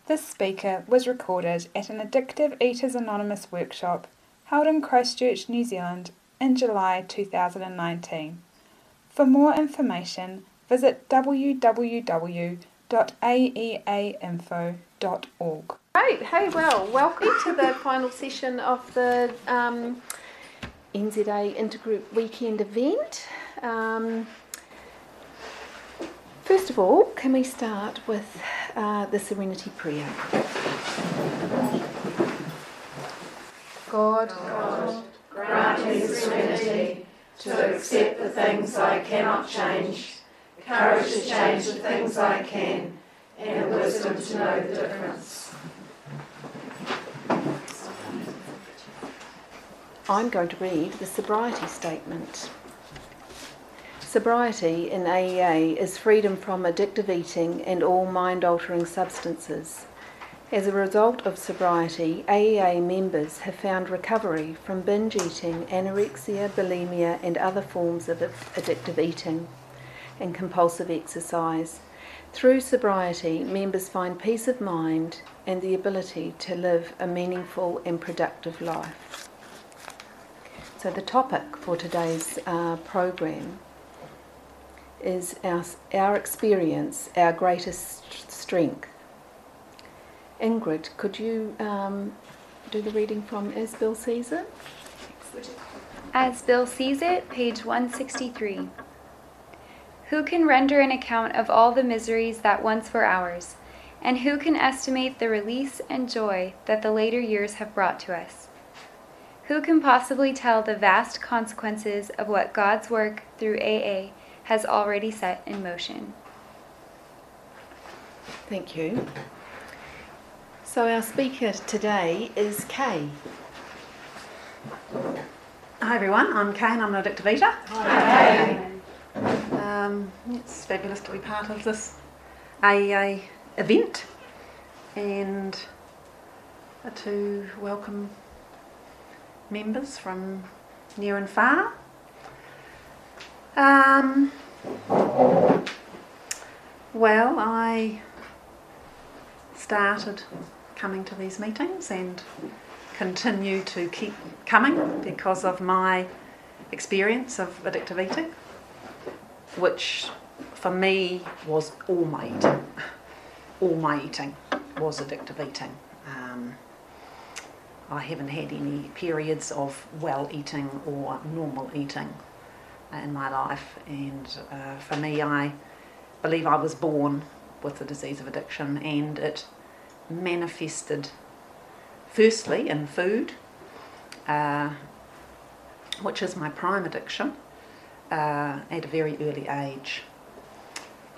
This speaker was recorded at an Addictive Eaters Anonymous workshop held in Christchurch, New Zealand in July 2019. For more information, visit www.aeainfo.org. Great, hey, well, welcome to the final session of the NZA Intergroup Weekend event. First of all, can we start with the Serenity Prayer? God, grant me the serenity to accept the things I cannot change, courage to change the things I can, and the wisdom to know the difference. I'm going to read the sobriety statement. Sobriety in AEA is freedom from addictive eating and all mind-altering substances. As a result of sobriety, AEA members have found recovery from binge eating, anorexia, bulimia and other forms of addictive eating and compulsive exercise. Through sobriety, members find peace of mind and the ability to live a meaningful and productive life. So the topic for today's program is our experience, our greatest strength. Ingrid, could you do the reading from As Bill Sees It? As Bill Sees It, page 163. Who can render an account of all the miseries that once were ours, and who can estimate the release and joy that the later years have brought to us? Who can possibly tell the vast consequences of what God's work through AA has already set in motion? Thank you. So our speaker today is Kay. Hi everyone, I'm Kay and I'm an addictive eater. Hi. It's fabulous to be part of this AEA event and to welcome members from near and far. Well, I started coming to these meetings and continue to keep coming because of my experience of addictive eating, which for me was all my eating. All my eating was addictive eating. I haven't had any periods of well eating or normal eating in my life, and for me, I believe I was born with the disease of addiction, and it manifested firstly in food, which is my prime addiction, at a very early age.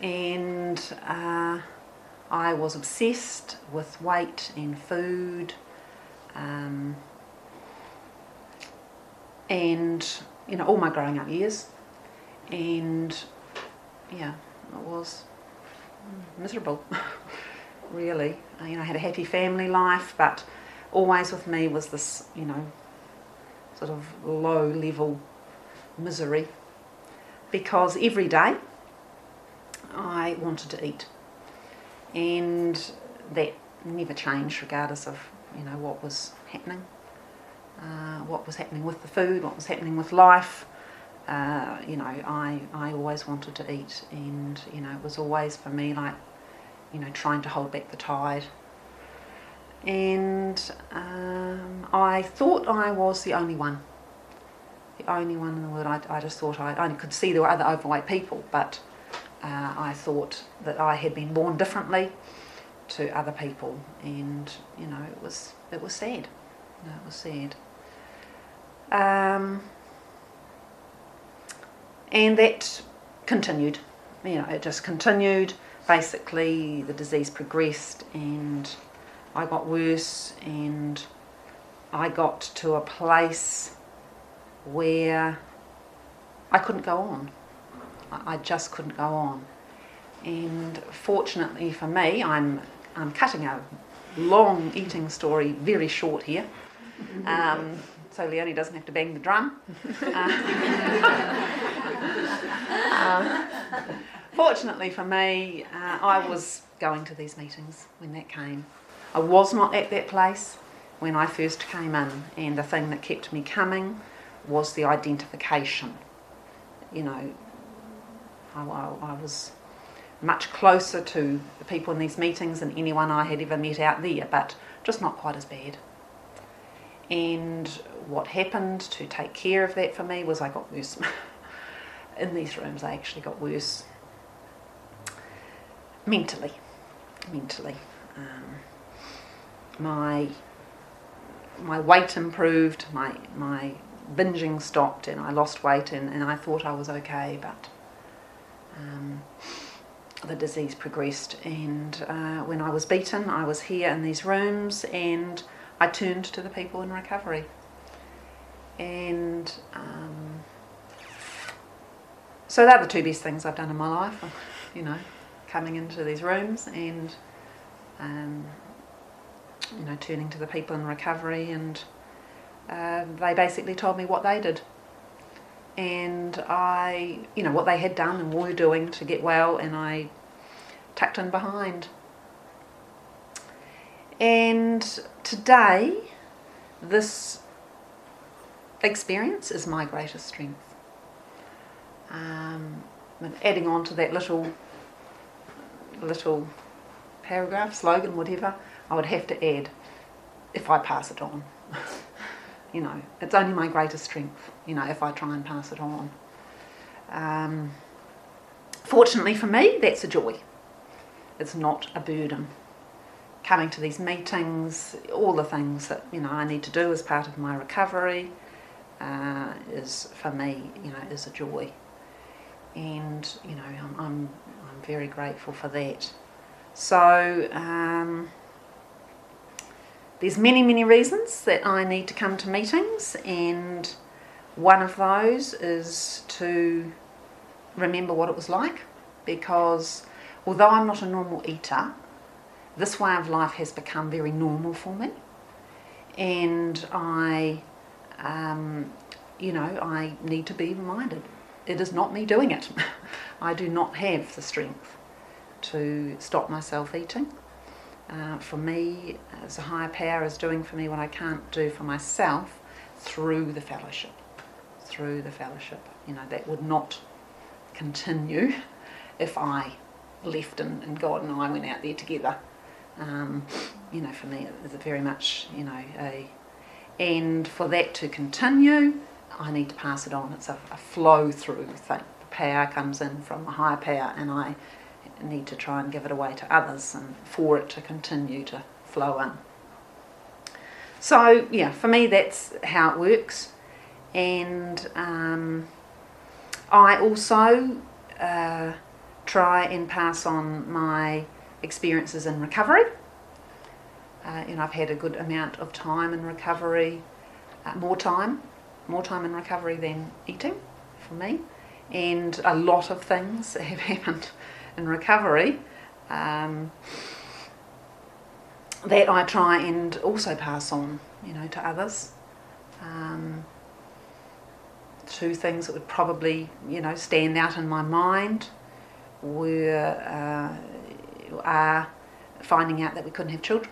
And I was obsessed with weight and food, and all my growing up years, and yeah, it was miserable. Really, I had a happy family life, but always with me was this, sort of low-level misery, because every day I wanted to eat, and that never changed regardless of what was happening, with the food, what was happening with life. I always wanted to eat, and it was always for me like trying to hold back the tide. And I thought I was the only one in the world. I just thought I only could see there were other overweight people, but I thought that I had been born differently to other people, and it was sad. It was sad. And that continued. It just continued. Basically, the disease progressed, and I got worse, and I got to a place where I couldn't go on. I just couldn't go on. And fortunately for me, I'm cutting a long eating story very short here, so Leonie doesn't have to bang the drum. Fortunately for me, I was going to these meetings when that came. I was not at that place when I first came in, and the thing that kept me coming was the identification. You know, I was much closer to the people in these meetings than anyone I had ever met out there, but just not quite as bad. And what happened to take care of that for me was I got worse. In these rooms I actually got worse mentally. My weight improved, my binging stopped, and I lost weight, and I thought I was okay, but the disease progressed, and when I was beaten, I was here in these rooms, and I turned to the people in recovery. And so they're the two best things I've done in my life, you know, coming into these rooms and you know, turning to the people in recovery, and they basically told me what they did, and you know, what they had done and were doing to get well, and I tucked in behind. And today, this experience is my greatest strength. Adding on to that little paragraph, slogan, whatever, I would have to add, if I pass it on. You know, it's only my greatest strength, you know, if I try and pass it on. Fortunately for me, that's a joy. It's not a burden. Coming to these meetings, all the things that, you know, I need to do as part of my recovery is, for me, you know, is a joy. And, you know, I'm very grateful for that. So there's many reasons that I need to come to meetings, and one of those is to remember what it was like, because although I'm not a normal eater, this way of life has become very normal for me, and I need to be reminded it is not me doing it. I do not have the strength to stop myself eating. For me, as a higher power is doing for me what I can't do for myself through the fellowship. You know, that would not continue if I left and God and I went out there together. You know, for me, it's very much, you know, and for that to continue, I need to pass it on. It's a flow through thing. The power comes in from a higher power, and I need to try and give it away to others, and for it to continue to flow in. So yeah, for me that's how it works. And I also try and pass on my experiences in recovery. You know, I've had a good amount of time in recovery, more time in recovery than eating for me, and a lot of things have happened in recovery that I try and also pass on, you know, to others. Two things that would probably, you know, stand out in my mind are finding out that we couldn't have children,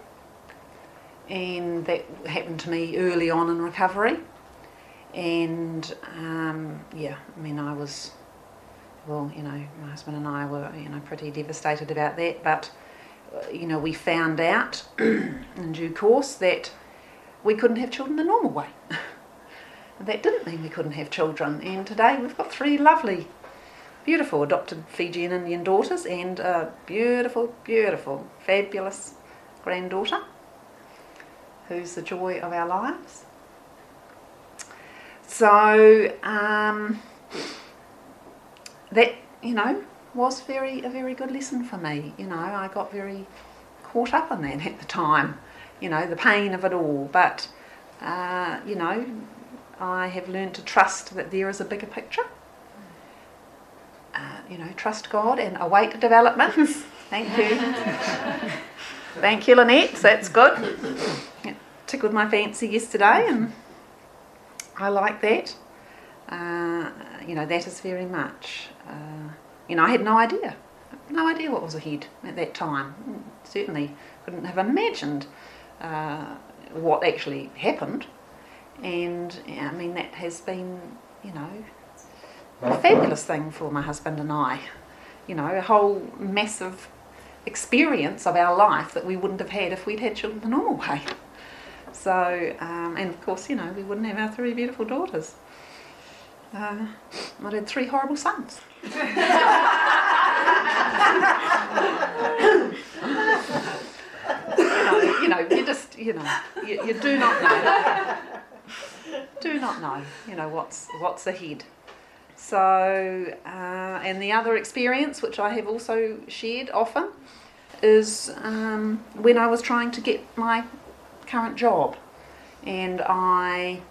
and that happened to me early on in recovery. And yeah, I mean, I was, well, you know, my husband and I were, you know, pretty devastated about that, but you know, we found out in due course that we couldn't have children the normal way. That didn't mean we couldn't have children, and today we've got 3 lovely, beautiful adopted Fijian Indian daughters, and a beautiful, fabulous granddaughter who's the joy of our lives. So that, you know, was a very good lesson for me. You know, I got very caught up in that at the time, you know, the pain of it all, but you know, I have learned to trust that there is a bigger picture. You know, trust God and await developments. Thank you. Thank you, Lynette, that's good. It tickled my fancy yesterday, and I like that. You know, that is very much, you know, I had no idea no idea what was ahead at that time. Certainly couldn't have imagined what actually happened. And I mean, that has been, a fabulous thing for my husband and I. A whole massive experience of our life that we wouldn't have had if we'd had children the normal way. So, and of course, we wouldn't have our 3 beautiful daughters. I had 3 horrible sons. You just, you do not know. Do not know, what's ahead. So, and the other experience, which I have also shared often, is when I was trying to get my current job, and I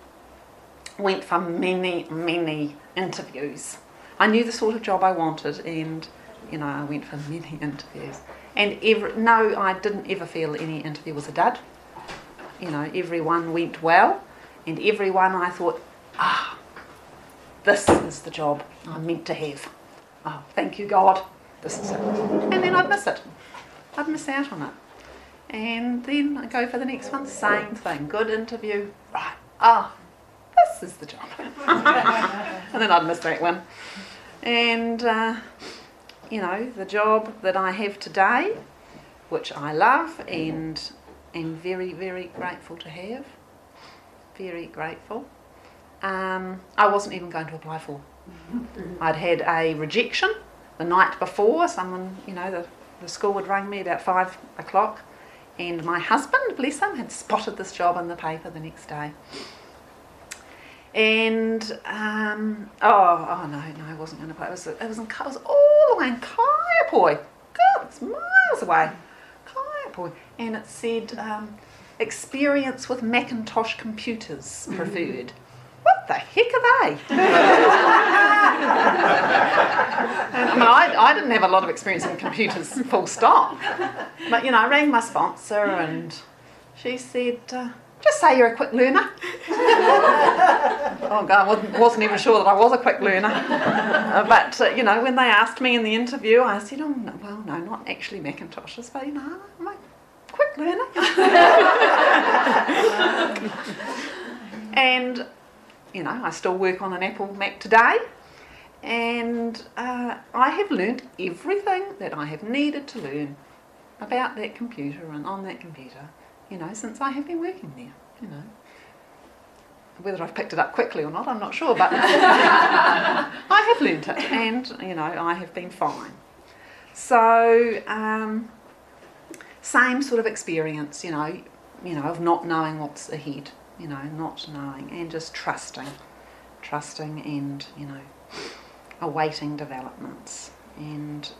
went for many interviews. I knew the sort of job I wanted, and I went for many interviews. And no, I didn't ever feel any interview was a dud. Everyone went well, and everyone I thought, this is the job I'm meant to have. Oh, thank you, God. This is it. And then I'd miss it. I'd miss out on it. And then I go for the next one, same thing. Good interview. Right. This is the job. And then I'd miss that one. And, the job that I have today, which I love and am very, very grateful to have. Very grateful. I wasn't even going to apply for. I'd had a rejection the night before. Someone, the school would ring me about 5 o'clock, and my husband, bless him, had spotted this job in the paper the next day. And no, I wasn't going to apply. It was all the way in Kaiapoi. God, it's miles away. Kaiapoi, and it said experience with Macintosh computers preferred. What the heck are they? I didn't have a lot of experience in computers, full stop. But, I rang my sponsor and she said, just say you're a quick learner. Oh, God, I wasn't even sure that I was a quick learner. But, when they asked me in the interview, I said, no, not actually Macintoshes, but, I'm a quick learner. And I still work on an Apple Mac today, and I have learnt everything that I have needed to learn about that computer and on that computer, since I have been working there, Whether I've picked it up quickly or not, I'm not sure, but I have learnt it, and, I have been fine. So, same sort of experience, of not knowing what's ahead. Not knowing and just trusting and, awaiting developments. And,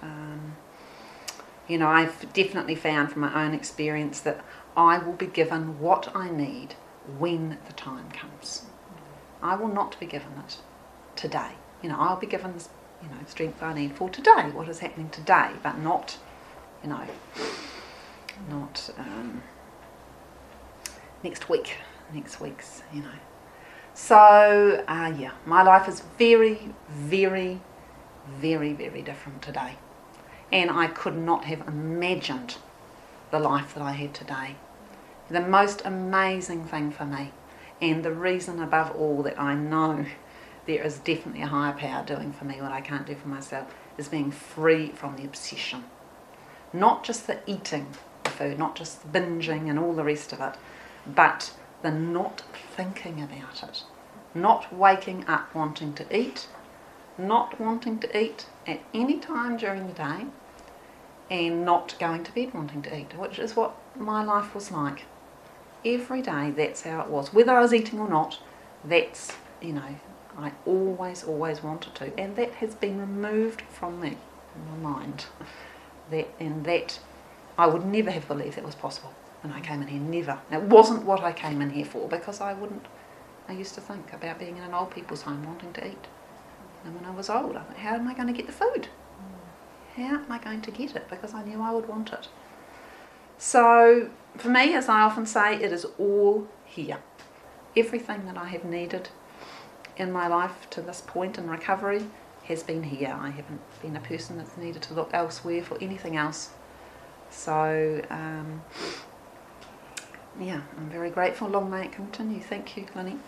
I've definitely found from my own experience that I will be given what I need when the time comes. I will not be given it today. I'll be given this, strength I need for today, what is happening today, but not, not next week's, So, my life is very, very, very, very different today. And I could not have imagined the life that I had today. The most amazing thing for me, and the reason above all that I know there is definitely a higher power doing for me what I can't do for myself, is being free from the obsession. Not just the eating the food, not just the binging and all the rest of it, but the not thinking about it, not waking up wanting to eat, not wanting to eat at any time during the day, and not going to bed wanting to eat, which is what my life was like. Every day, that's how it was. Whether I was eating or not, that's, I always wanted to, and that has been removed from me, from my mind. That I would never have believed that was possible. When I came in here, never. It wasn't what I came in here for, because I used to think about being in an old people's home wanting to eat. And when I was old, I thought, how am I going to get the food? How am I going to get it? Because I knew I would want it. So, for me, as I often say, it is all here. Everything that I have needed in my life to this point in recovery has been here. I haven't been a person that's needed to look elsewhere for anything else. So, yeah, I'm very grateful. Long may it continue. Thank you, Glennie.